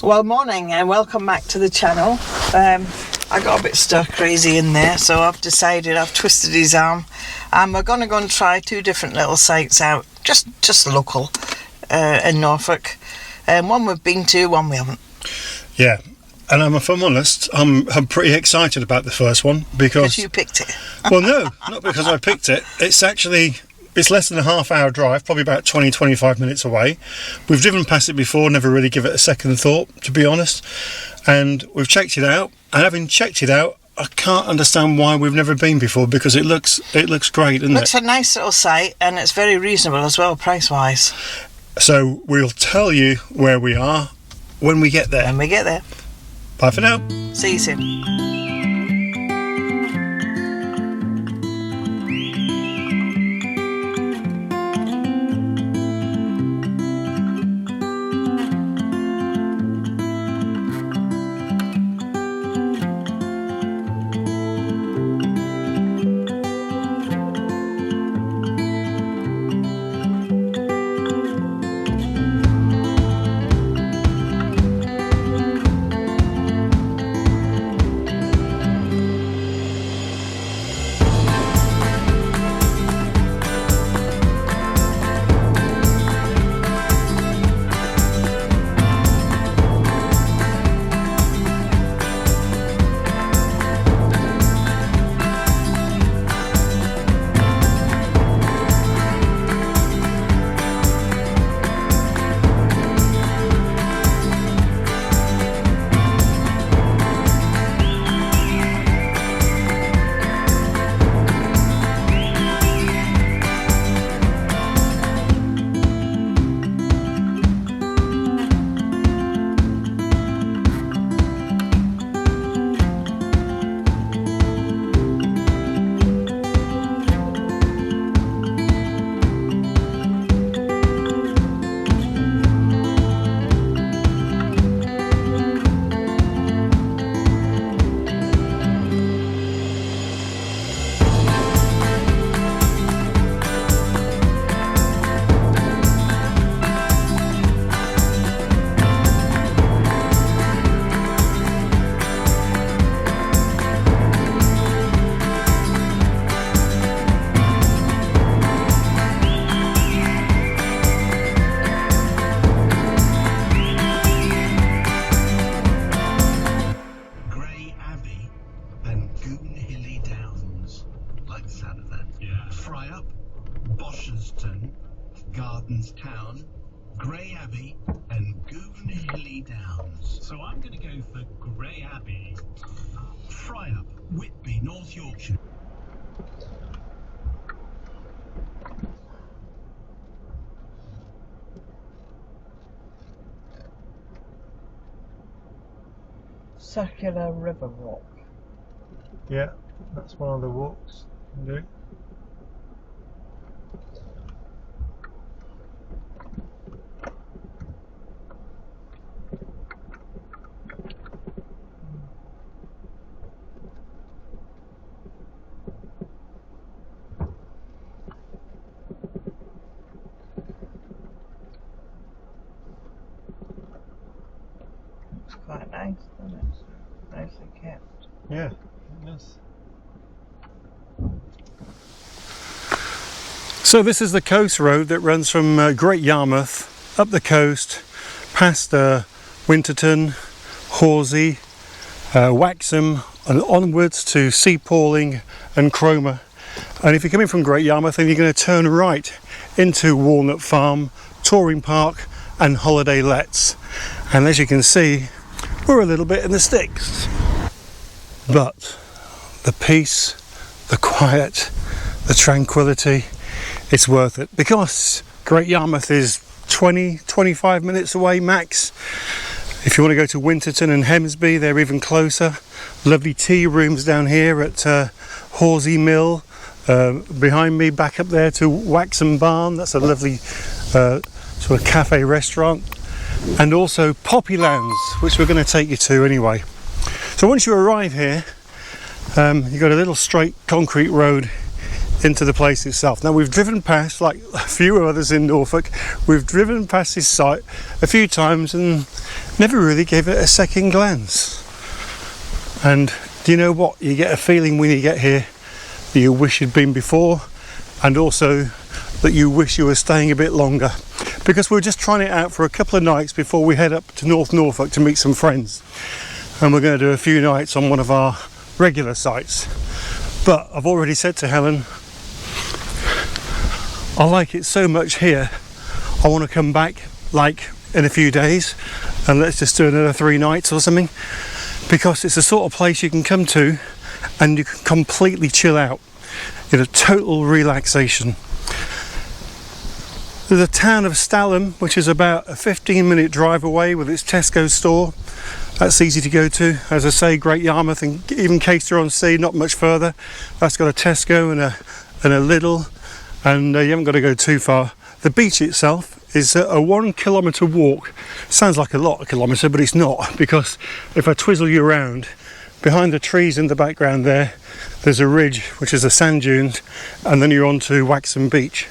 Well, morning and welcome back to the channel. I got a bit stir crazy in there, so I've decided, I've twisted his arm, and we're going to go and try two different little sites out, just local, in Norfolk. One we've been to, one we haven't. Yeah, and if I'm honest, I'm pretty excited about the first one because you picked it. Well, no, not because I picked it. It's less than a half-hour drive, probably about 20-25 minutes away. We've driven past it before, never really give it a second thought, to be honest. And we've checked it out, and having checked it out, I can't understand why we've never been before, because it looks great, doesn't it? Looks a nice little site, and it's very reasonable as well, price-wise. So we'll tell you where we are when we get there. When we get there. Bye for now. See you soon. Town, Grey Abbey and Goonhilly Downs. So I'm going to go for Grey Abbey. Fryup, Whitby, North Yorkshire. Circular River Walk. Yeah, that's one of the walks you can do. Quite nice, isn't it? Nicely kept. Yeah, yes. So this is the coast road that runs from Great Yarmouth up the coast, past Winterton, Horsey, Waxham, and onwards to Seapawling and Cromer. And if you're coming from Great Yarmouth, then you're going to turn right into Walnut Farm, Touring Park, and Holiday Lets. And as you can see, we're a little bit in the sticks, but the peace, the quiet, the tranquility, it's worth it, because Great Yarmouth is 20-25 minutes away max. If you want to go to Winterton and Hemsby, they're even closer. Lovely tea rooms down here at Horsey Mill, behind me back up there to Waxham Barn. That's a lovely sort of cafe restaurant. And also Poppylands, which we're going to take you to anyway. So once you arrive here, you've got a little straight concrete road into the place itself. Now we've driven past, like a few others in Norfolk, we've driven past this site a few times and never really gave it a second glance. And do you know what? You get a feeling when you get here that you wish you'd been before, and also that you wish you were staying a bit longer, because we're just trying it out for a couple of nights before we head up to North Norfolk to meet some friends, and we're going to do a few nights on one of our regular sites. But I've already said to Helen, I like it so much here, I want to come back like in a few days and let's just do another 3 nights or something, because it's the sort of place you can come to and you can completely chill out, you know, total relaxation. There's a town of Stalham, which is about a 15-minute drive away, with its Tesco store. That's easy to go to. As I say, Great Yarmouth and even Caister-on-Sea, not much further. That's got a Tesco and a Lidl, and you haven't got to go too far. The beach itself is a 1 kilometre walk. Sounds like a lot, a kilometre, but it's not, because if I twizzle you around, behind the trees in the background there's a ridge, which is the sand dunes, and then you're on to Waxham Beach.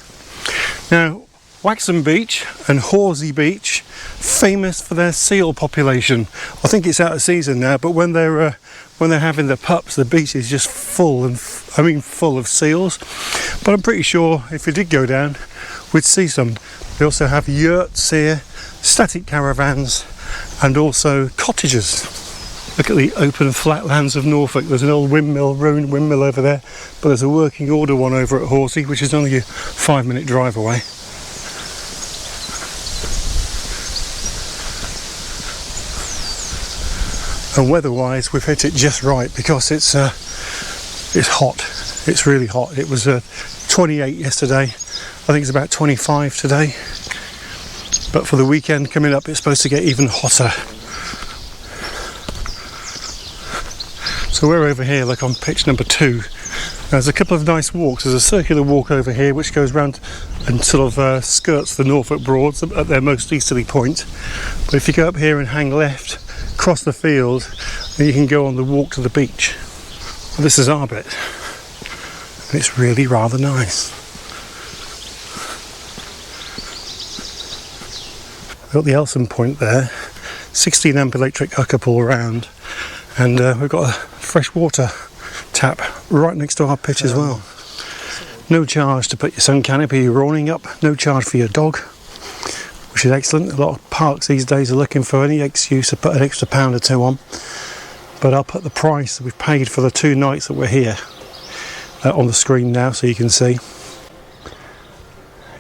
Now, Waxham Beach and Horsey Beach, famous for their seal population. I think it's out of season now, but when they're having the pups, the beach is just full of seals. But I'm pretty sure if you did go down, we'd see some. They also have yurts here, static caravans, and also cottages. Look at the open flat lands of Norfolk. There's an old windmill, ruined windmill over there, but there's a working order one over at Horsey, which is only a 5-minute drive away. And weather-wise, we've hit it just right, because it's hot. It's really hot. It was 28 yesterday. I think it's about 25 today. But for the weekend coming up, it's supposed to get even hotter. So we're over here, like on pitch number 2. There's a couple of nice walks. There's a circular walk over here which goes round and sort of skirts the Norfolk Broads at their most easterly point. But if you go up here and hang left, cross the field, then you can go on the walk to the beach. Well, this is our bit, and it's really rather nice. We've got the Elson Point there, 16 amp electric hookup all round, and we've got a fresh water tap right next to our pitch as well. No charge to put your sun canopy, your awning up, no charge for your dog, which is excellent. A lot of parks these days are looking for any excuse to put an extra £1 or £2 on. But I'll put the price that we've paid for the 2 nights that we're here on the screen now, so you can see.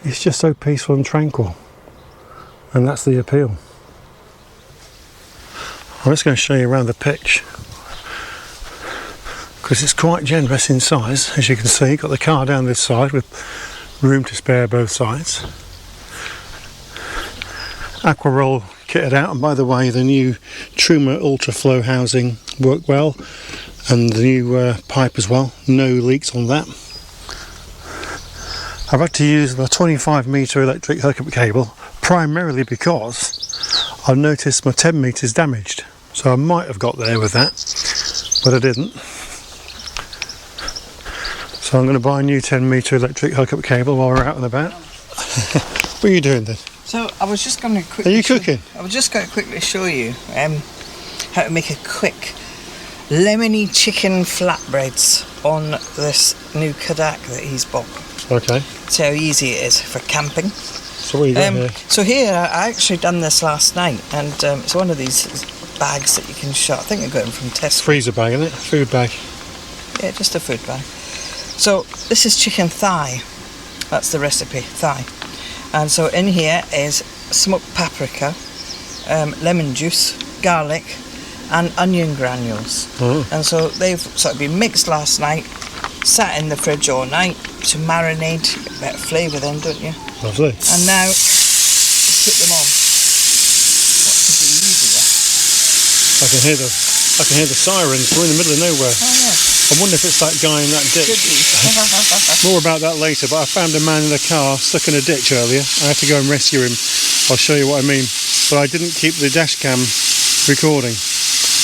It's just so peaceful and tranquil, and that's the appeal. I'm just going to show you around the pitch, because it's quite generous in size. As you can see, got the car down this side with room to spare both sides. Aquaroll kitted out, and by the way, the new Truma Ultra Flow housing worked well, and the new pipe as well. No leaks on that. I've had to use the 25 metre electric hookup cable primarily because I've noticed my 10 metres damaged, so I might have got there with that, but I didn't. So I'm going to buy a new 10 metre electric hookup cable while we're out and about. What are you doing then? So I was just going to quickly... Are you cooking? I was just going to quickly show you how to make a quick lemony chicken flatbreads on this new Kadak that he's bought. Okay. See how easy it is for camping. So what are you doing here? So here, I actually done this last night, and it's one of these bags that you can shut. I think I got them from Tesco. Freezer bag, isn't it? Food bag. Yeah, just a food bag. So this is chicken thigh. That's the recipe, thigh. And so in here is smoked paprika, lemon juice, garlic, and onion granules. Oh. And so they've sort of been mixed last night, sat in the fridge all night to marinate, get a bit of flavour then, don't you? Lovely. And now you put them on. What could be easier? I can hear the sirens. We're in the middle of nowhere. Oh yeah. I wonder if it's that guy in that ditch. Could be. More about that later, but I found a man in a car stuck in a ditch earlier. I had to go and rescue him. I'll show you what I mean. But I didn't keep the dash cam recording.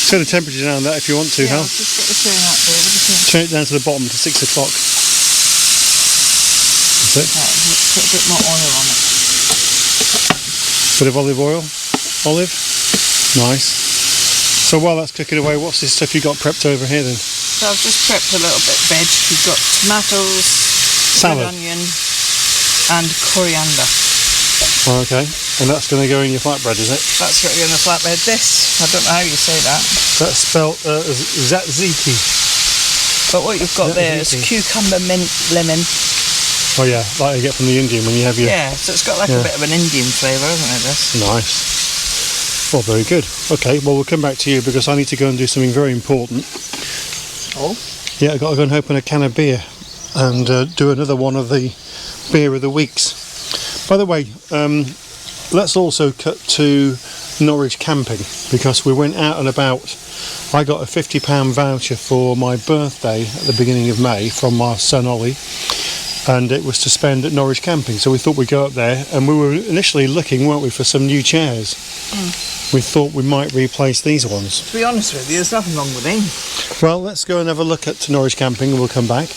Turn the temperature down that if you want to, Yeah, Hal. I'll just get the turn up there. Turn it down to the bottom to 6 o'clock. it. Put a bit more oil on it. Bit of olive oil. Olive. Nice. So while that's cooking away, what's this stuff you got prepped over here then? So I've just prepped a little bit veg. We've got tomatoes, Salad. red onion and coriander. Oh, okay. And that's going to go in your flatbread, is it? That's got to go in the flatbread. This, I don't know how you say that. That's spelled tzatziki. But what you've got there is cucumber, mint, lemon. Oh yeah, like you get from the Indian when you have your... Yeah, so it's got like a bit of an Indian flavour, hasn't it, this? Nice. Well, very good. Okay, well we'll come back to you because I need to go and do something very important. Oh? Yeah, I've got to go and open a can of beer and do another one of the beer of the weeks. By the way, let's also cut to Norwich camping because we went out and about. I got a £50 voucher for my birthday at the beginning of May from my son Ollie, and it was to spend at Norwich camping, so we thought we'd go up there, and we were initially looking, weren't we, for some new chairs. We thought we might replace these ones. To be honest with you, there's nothing wrong with them. Well, let's go and have a look at Norwich camping and we'll come back.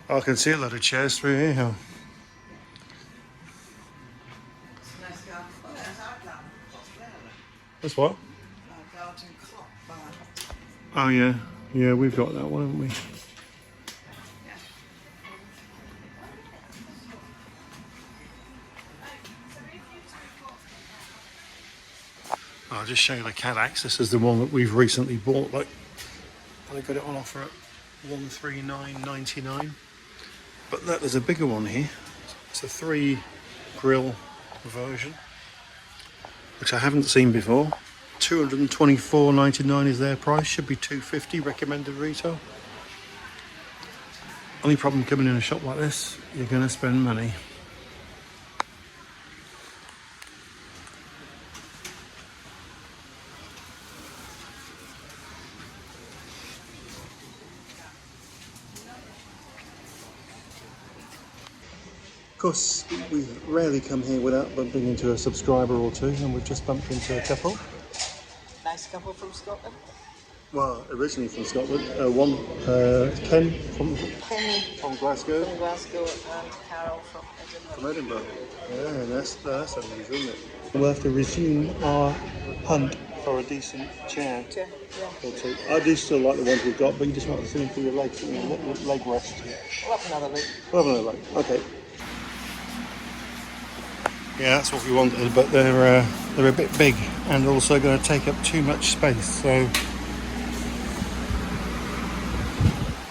I can see a lot of chairs through here. Huh? That's what? Oh yeah, yeah, we've got that one, haven't we? I'll just show you the Cadax. This is the one that we've recently bought. Like, I got it on offer at $139.99. But look, there's a bigger one here. It's a 3 grill version, which I haven't seen before. $224.99 is their price. Should be $250 recommended retail. Only problem coming in a shop like this, you're going to spend money. Of course, we rarely come here without bumping into a subscriber or two, and we've just bumped into a couple. Nice couple from Scotland. Well, originally from Scotland. Ken from Glasgow. From Glasgow and Carol from Edinburgh. From Edinburgh. Yeah, that's unusual, isn't it? We'll have to resume our hunt for a decent chair. Yeah. Or two. I do still like the ones we've got, but you just want to see them for your legs, leg rest. We'll have another look. We'll have another look. Okay. Yeah, that's what we wanted, but they're a bit big and also going to take up too much space, so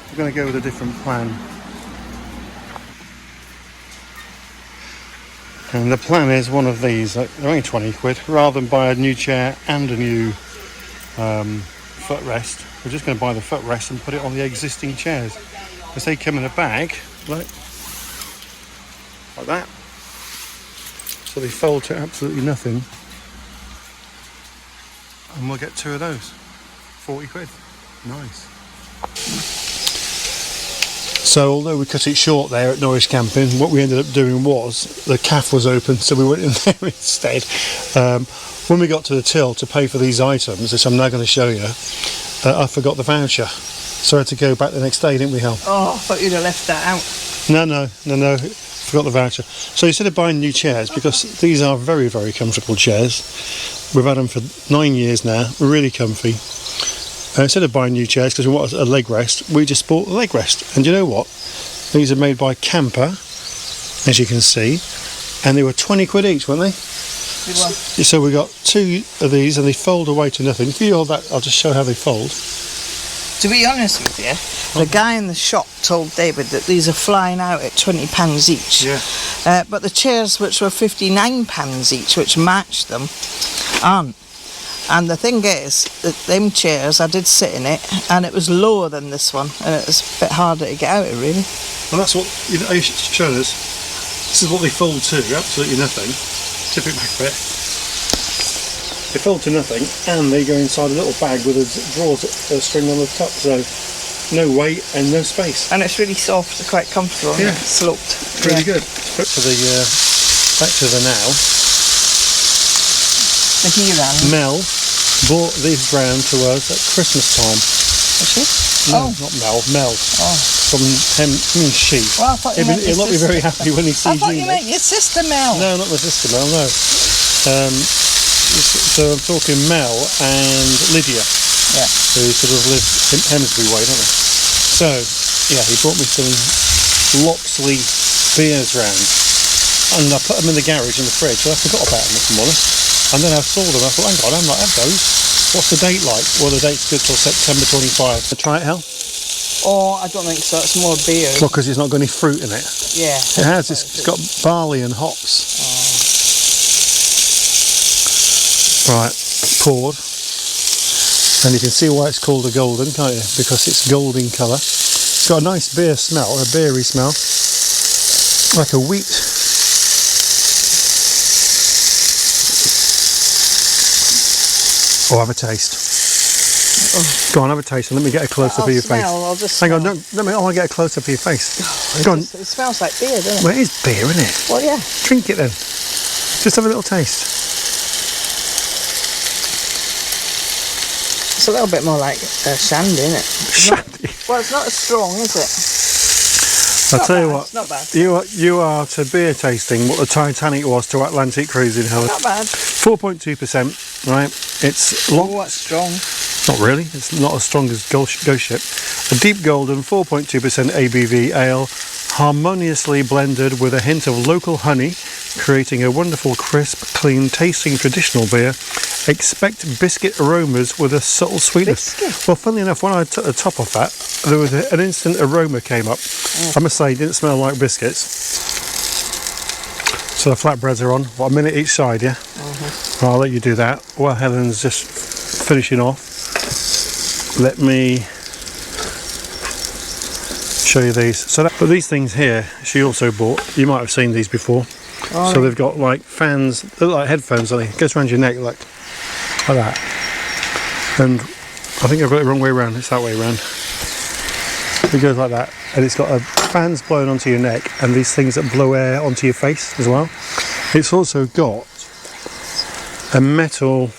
we're going to go with a different plan. And the plan is one of these, like, they're only 20 quid, rather than buy a new chair and a new footrest, we're just going to buy the footrest and put it on the existing chairs. Because they come in a bag, like that. So they fold to absolutely nothing, and we'll get 2 of those. 40 quid. Nice. So although we cut it short there at Norwich camping, what we ended up doing was the cafe was open, so we went in there instead. When we got to the till to pay for these items, which I'm now going to show you, I forgot the voucher, so I had to go back the next day, didn't we, Hal? Oh, I thought you'd have left that out. No. Forgot the voucher. So instead of buying new chairs, because these are very, very comfortable chairs, we've had them for 9 years now, really comfy. Instead of buying new chairs because we want a leg rest, we just bought a leg rest. And you know what? These are made by Camper, as you can see, and they were 20 quid each, weren't they? So we got 2 of these, and they fold away to nothing. If you hold that, I'll just show how they fold. To be honest with you, the guy in the shop told David that these are flying out at £20 each. Yeah. But the chairs, which were £59 each, which matched them, aren't. And the thing is, that them chairs, I did sit in it, and it was lower than this one, and it was a bit harder to get out of, really. Well, that's what you should show us. This is what they fold to, absolutely nothing. Tip it back a bit. They fold to nothing, and they go inside a little bag with a drawers string on the top, so no weight and no space. And it's really soft, quite comfortable. Yeah. It's sloped. Really good. Back to the now. The Huron. Mel bought these round to us at Christmas time. Is she? No, not Mel. Mel. Oh. From him, she. Well, I thought you meant He'll not be very happy when he sees you. I thought you meant your sister Mel. No, not my sister Mel, no. So I'm talking Mel and Lydia. Yeah. Who sort of live in Hemsbury way, don't they? So, yeah, he brought me some Loxley beers round. And I put them in the garage in the fridge, so I forgot about them, if I'm honest. And then I saw them, I thought, hang on, I might have those. What's the date like? Well, the date's good till September 25. Try it, Hal? Oh, I don't think so. It's more beer. Well, because it's not got any fruit in it. Yeah. It has. It's got barley and hops. Oh. Right, poured. And you can see why it's called a golden, can't you? Because it's golden colour. It's got a nice beer smell, a beery smell. Like a wheat. Oh, have a taste. Oh. Go on, have a taste and let me get a close-up of your face. I'll just Hang on, I want to get a close-up of your face. Go on. It smells like beer, doesn't it? Well, it is beer, isn't it? Well, yeah. Drink it then. Just have a little taste. It's a little bit more like shandy, isn't it? Shandy? Well, it's not as strong, is it? I'll tell you what, It's not bad. you are to beer tasting what the Titanic was to Atlantic cruising, Helen. Not bad. 4.2%, right? It's long. Oh, that's strong. Not really. It's not as strong as Ghost Ship. A deep golden 4.2% ABV ale, harmoniously blended with a hint of local honey, creating a wonderful, crisp, clean, tasting traditional beer. Expect biscuit aromas with a subtle sweetness. Biscuit? Well, funnily enough, when I took the top off that, there was an instant aroma came up. I must say, it didn't smell like biscuits. So the flatbreads are on. What, a minute each side, yeah? Well, I'll let you do that. While Helen's just finishing off, let me show you these. But these things here, she also bought. You might have seen these before. Oh, So they've got like fans, they're like headphones, don't they? It goes around your neck like that. And I think I've got it the wrong way around. It's that way around. It goes like that, and it's got fans blowing onto your neck, and these things that blow air onto your face as well. It's also got a metal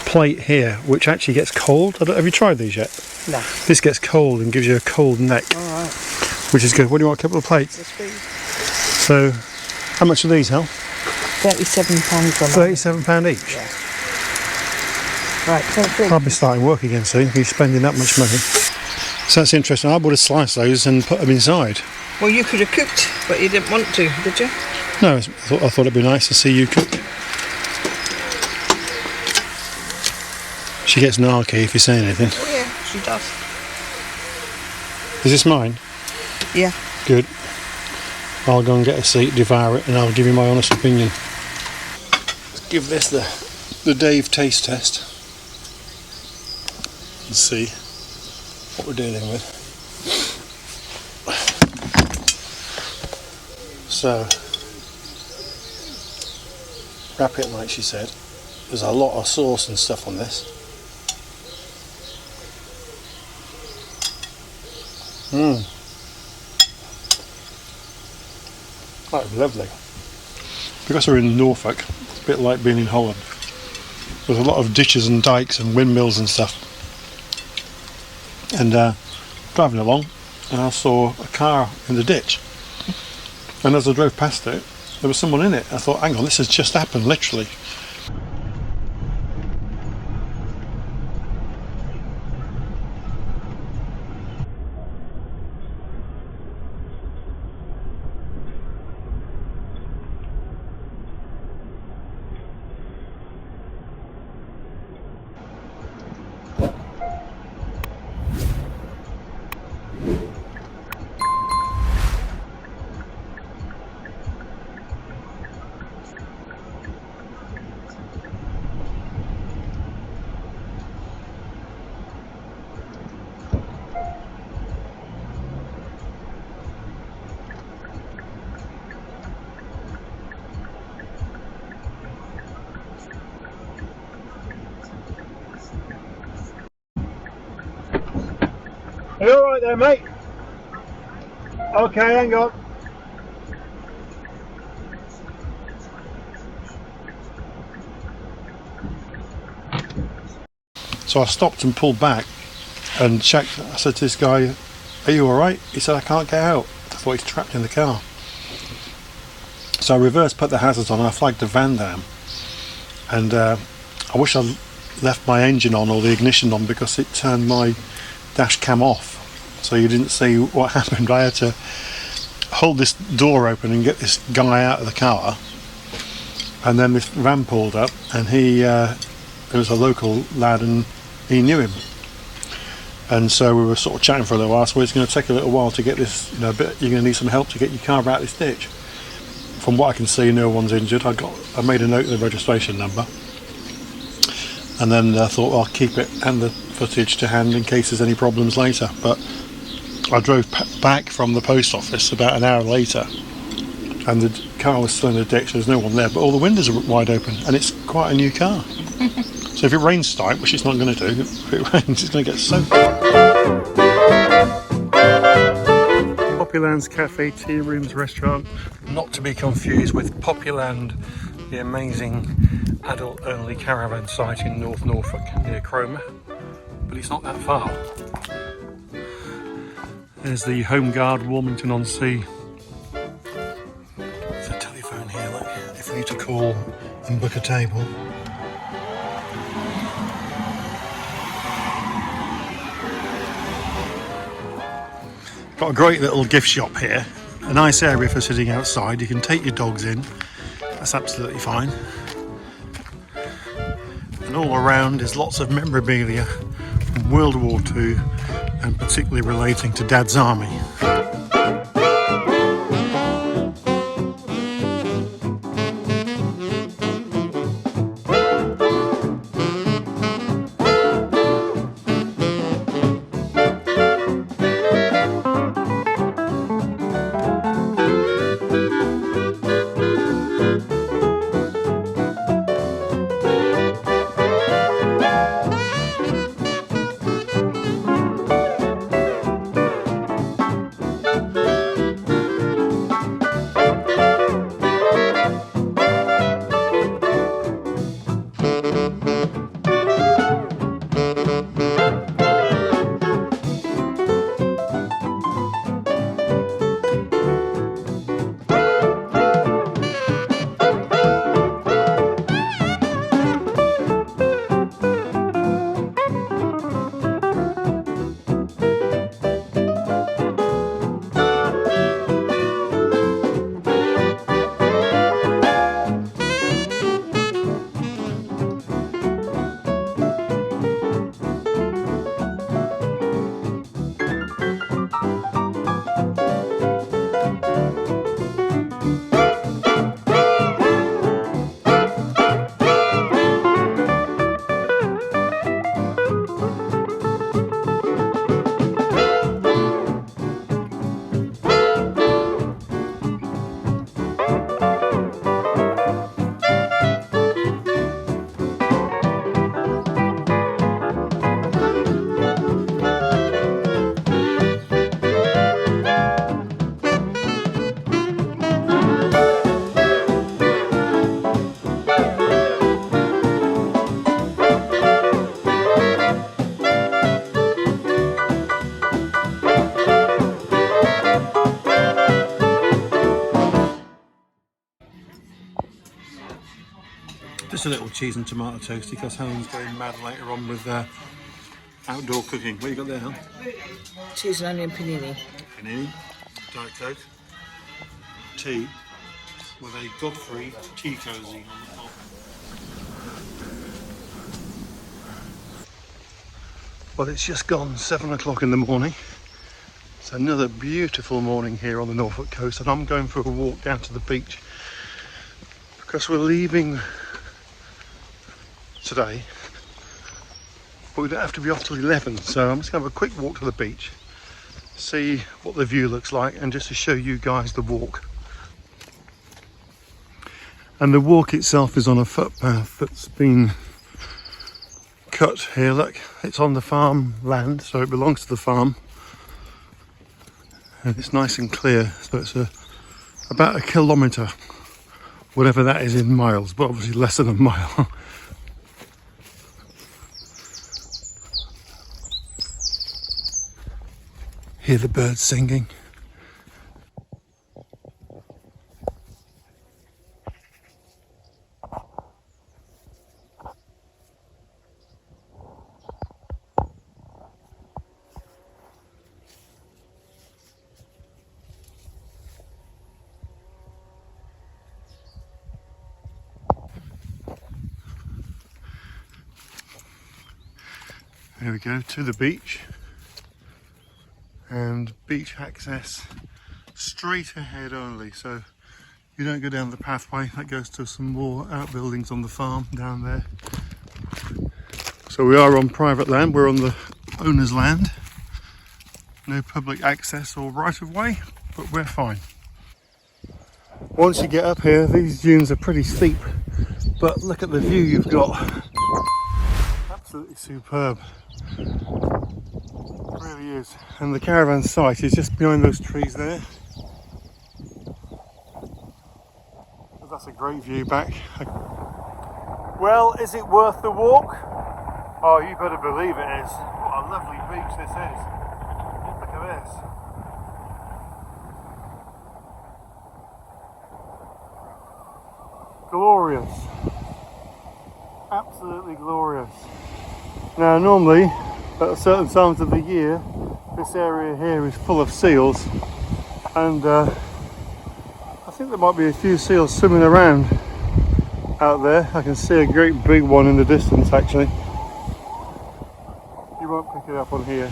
plate here, which actually gets cold. Have you tried these yet? No. This gets cold and gives you a cold neck, Alright. which is good. What do you want? A couple of plates? So, how much are these, Hal? £37 for £37 each. Yeah. Right, I'll be starting work again soon. Be spending that much money. So that's interesting. I would have sliced those and put them inside. Well, you could have cooked, but you didn't want to, did you? No, I thought it'd be nice to see you cook. She gets narky if you say anything. Oh yeah, she does. Is this mine? Yeah. Good. I'll go and get a seat, devour it, and I'll give you my honest opinion. Let's give this the Dave taste test. And see what we're dealing with. So, wrap it like she said. There's a lot of sauce and stuff on this. That's lovely. Because we're in Norfolk, it's a bit like being in Holland. There's a lot of ditches and dikes and windmills and stuff. And driving along, and I saw a car in the ditch. And as I drove past it, there was someone in it. I thought, hang on, this has just happened, literally. You alright there, mate? Okay, hang on. So I stopped and pulled back and checked. I said to this guy, "Are you alright?" He said, "I can't get out." I thought he's trapped in the car. So I reversed, put the hazards on, and I flagged the van down. And I wish I left my engine on or the ignition on, because it turned my dash cam off, so you didn't see what happened. I had to hold this door open and get this guy out of the car, and then this van pulled up, and it was a local lad and he knew him, and so we were sort of chatting for a little while. So it's going to take a little while to get this, you're going to need some help to get your car out of this ditch. From what I can see, no one's injured. I made a note of the registration number, and then I thought, well, I'll keep it and the footage to hand in case there's any problems later. But I drove back from the post office about an hour later, and the car was still in the ditch. There's no one there, but all the windows are wide open, and it's quite a new car. So if it rains tonight, which it's not going to do, if it rains, it's going to get soaked. Poppyland's Cafe, Tea Rooms Restaurant, not to be confused with Poppyland, the amazing adult-only caravan site in North Norfolk near Cromer, but it's not that far. There's the Home Guard, Warmington-on-Sea. There's a telephone here, look, if we need to call and book a table. Got a great little gift shop here, a nice area for sitting outside. You can take your dogs in, that's absolutely fine. And all around is lots of memorabilia from World War II, and particularly relating to Dad's army. Just a little cheese and tomato toasty, because Helen's going mad later on with outdoor cooking. What you got there, Helen? Cheese and onion panini. Panini, Diet Coke, tea with a Godfrey tea cozy on the top. Well, it's just gone 7 o'clock in the morning. It's another beautiful morning here on the Norfolk coast, and I'm going for a walk down to the beach because we're leaving today, but we don't have to be off till 11, so I'm just going to have a quick walk to the beach, see what the view looks like, and just to show you guys the walk. And the walk itself is on a footpath that's been cut here. Look, it's on the farm land, so it belongs to the farm. and it's nice and clear, so it's about a kilometre, whatever that is in miles, but obviously less than a mile. Hear the birds singing. There we go, to the beach, and beach access straight ahead only, so you don't go down the pathway that goes to some more outbuildings on the farm down there. So we are on private land, we're on the owner's land, no public access or right of way, but we're fine. Once you get up here, these dunes are pretty steep, but look at the view you've got. Absolutely superb. It really is. And the caravan site is just behind those trees there. But that's a great view back. Well, is it worth the walk? Oh, you better believe it is. What a lovely beach this is. Look at this. Glorious. Absolutely glorious. Now normally at certain times of the year this area here is full of seals, and I think there might be a few seals swimming around out there. I can see a great big one in the distance actually. You won't pick it up on here.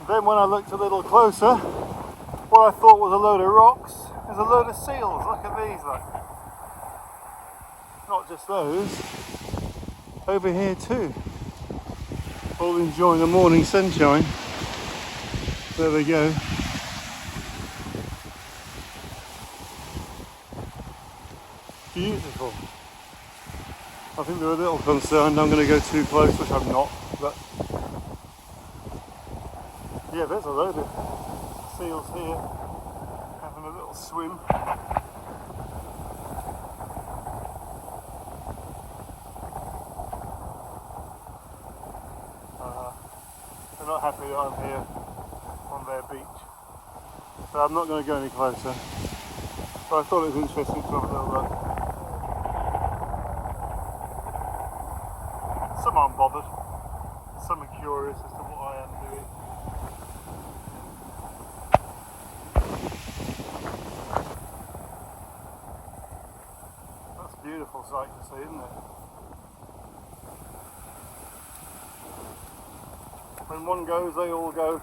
And then when I looked a little closer, what I thought was a load of rocks is a load of seals. Look at these, look. Not just those, over here too. All enjoying the morning sunshine. There they go. Beautiful. I think they're a little concerned I'm going to go too close, which I'm not, but yeah, there's a load of seals here having a little swim. They're not happy that I'm here on their beach, so I'm not going to go any closer. But I thought it was interesting to have a little look. Some aren't bothered, some are curious as to what I am doing. That's a beautiful sight to see, isn't it? When one goes, they all go.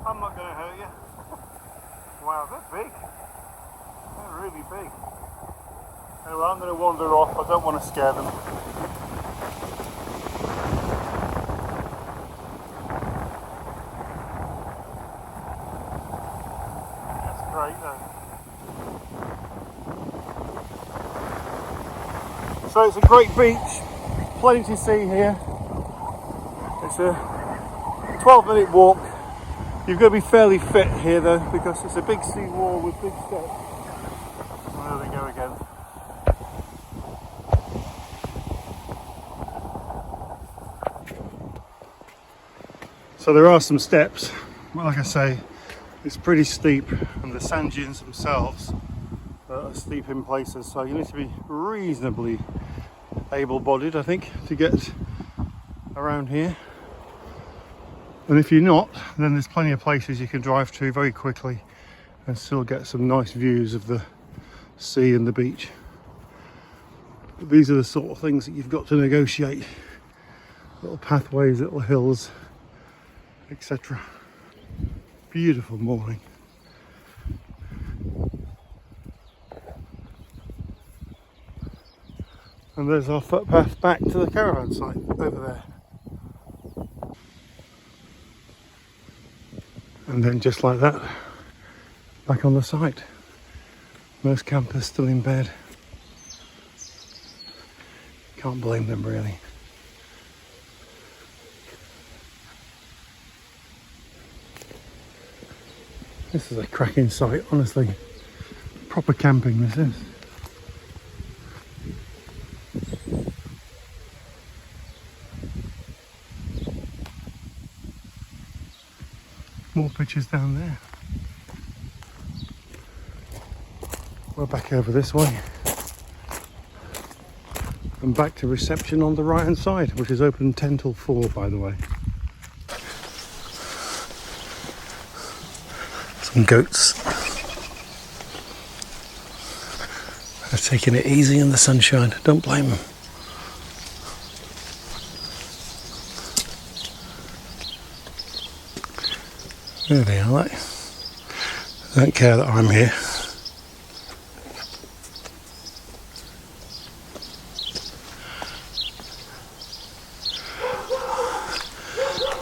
I'm not going to hurt you. Wow, they're big. They're really big. Anyway, I'm going to wander off. I don't want to scare them. That's great though. So it's a great beach, plenty to see here. It's a 12-minute walk. You've got to be fairly fit here though, because it's a big sea wall with big steps. And there they go again. So there are some steps, but like I say, it's pretty steep, and the sand dunes themselves are steep in places, so you need to be reasonably able-bodied, I think, to get around here. And if you're not, then there's plenty of places you can drive to very quickly and still get some nice views of the sea and the beach. But these are the sort of things that you've got to negotiate. Little pathways, little hills, etc. Beautiful morning. And there's our footpath back to the caravan site over there. And then just like that, back on the site. Most campers still in bed. Can't blame them really. This is a cracking site, honestly. Proper camping this is. More pictures down there. We're back over this way. And back to reception on the right hand side, which is open 10 till 4, by the way. Some goats. They're taking it easy in the sunshine. Don't blame them. There they are, like. They don't care that I'm here.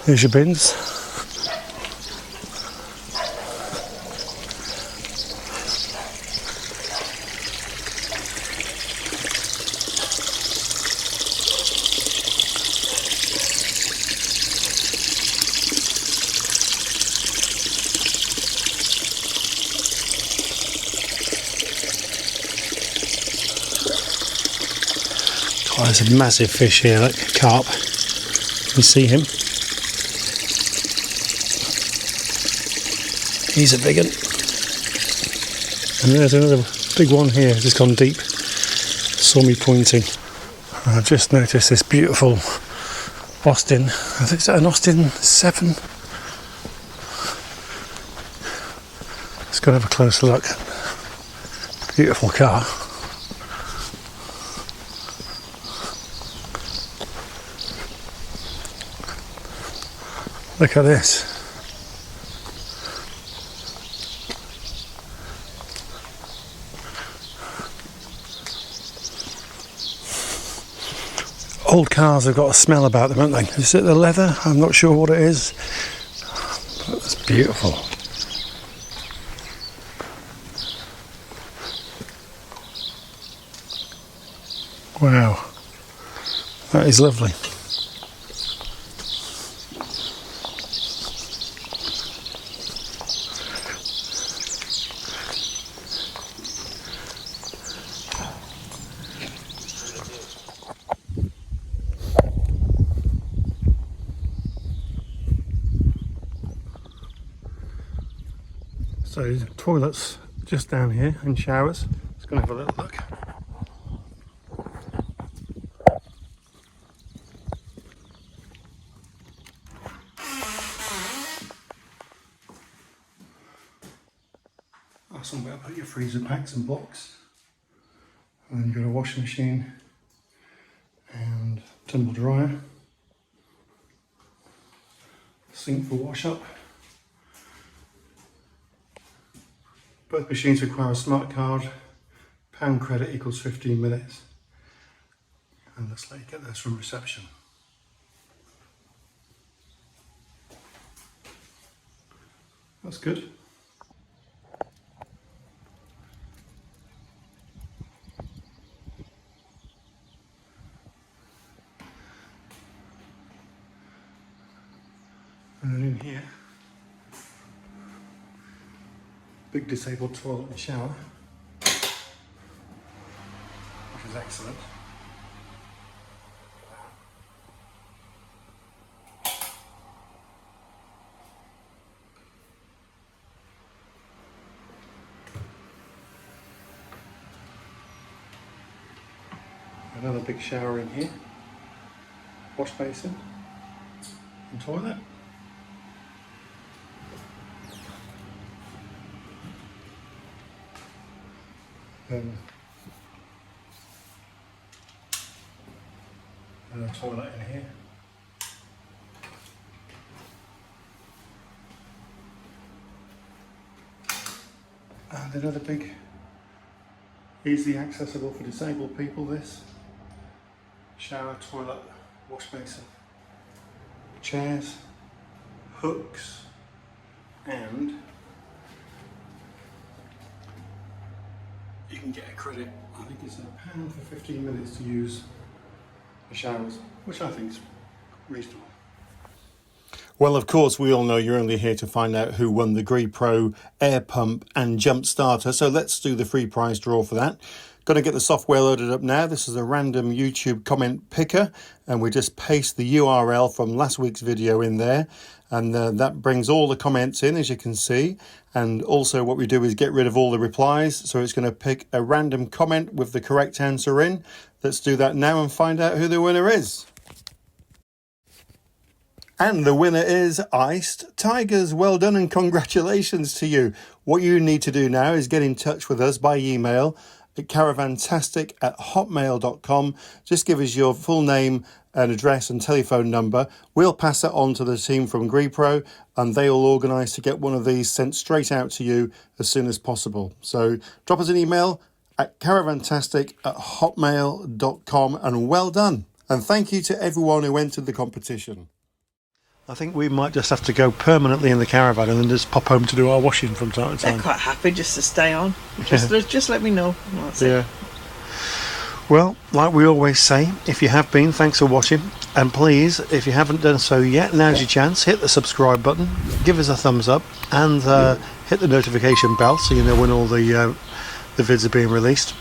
Here's your bins. Oh, there's a massive fish here, like a carp. You can see him. He's a big one. And there's another big one here, just gone deep. Saw me pointing. I've just noticed this beautiful Austin. I think it's an Austin 7. Let's go and have a closer look. Beautiful car. Look at this. Old cars have got a smell about them, haven't they? Is it the leather? I'm not sure what it is. But it's beautiful. Wow. That is lovely. So toilets just down here and showers. Let's go and have a little look. That's somewhere to put your freezer packs and blocks. And then you've got a washing machine and tumble dryer. Sink for wash up. Both machines require a smart card. Pound credit equals 15 minutes. And let's let you get this from reception. That's good. And then in here, big disabled toilet and shower, which is excellent. Another big shower in here, wash basin and toilet. And a toilet in here. And another big, easily accessible for disabled people, this. Shower, toilet, wash basin, chairs, hooks, and you can get a credit. I think it's £1 for 15 minutes to use the showers, which I think is reasonable. Well, of course, we all know you're only here to find out who won the Aguri Pro air pump and jump starter. So let's do the free prize draw for that. Going to get the software loaded up now. This is a random YouTube comment picker, and we just paste the URL from last week's video in there. And that brings all the comments in, as you can see. And also what we do is get rid of all the replies. So it's going to pick a random comment with the correct answer in. Let's do that now and find out who the winner is. And the winner is Iced Tigers. Well done and congratulations to you. What you need to do now is get in touch with us by email at caravantastic@hotmail.com. Just give us your full name and address and telephone number. We'll pass it on to the team from Aguri Pro, and they will organise to get one of these sent straight out to you as soon as possible. So drop us an email at caravantastic@hotmail.com, and well done. And thank you to everyone who entered the competition. I think we might just have to go permanently in the caravan and then just pop home to do our washing from time to time. They're quite happy just to stay on. Just let me know. That's it. Well, like we always say, if you have been, thanks for watching. And please, if you haven't done so yet, now's your chance. Hit the subscribe button, give us a thumbs up, and hit the notification bell so you know when all the vids are being released.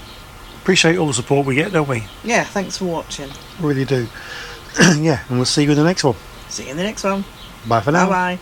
Appreciate all the support we get, don't we? Yeah, thanks for watching. Really do. Yeah, and we'll see you in the next one. See you in the next one. Bye for now. Bye-bye.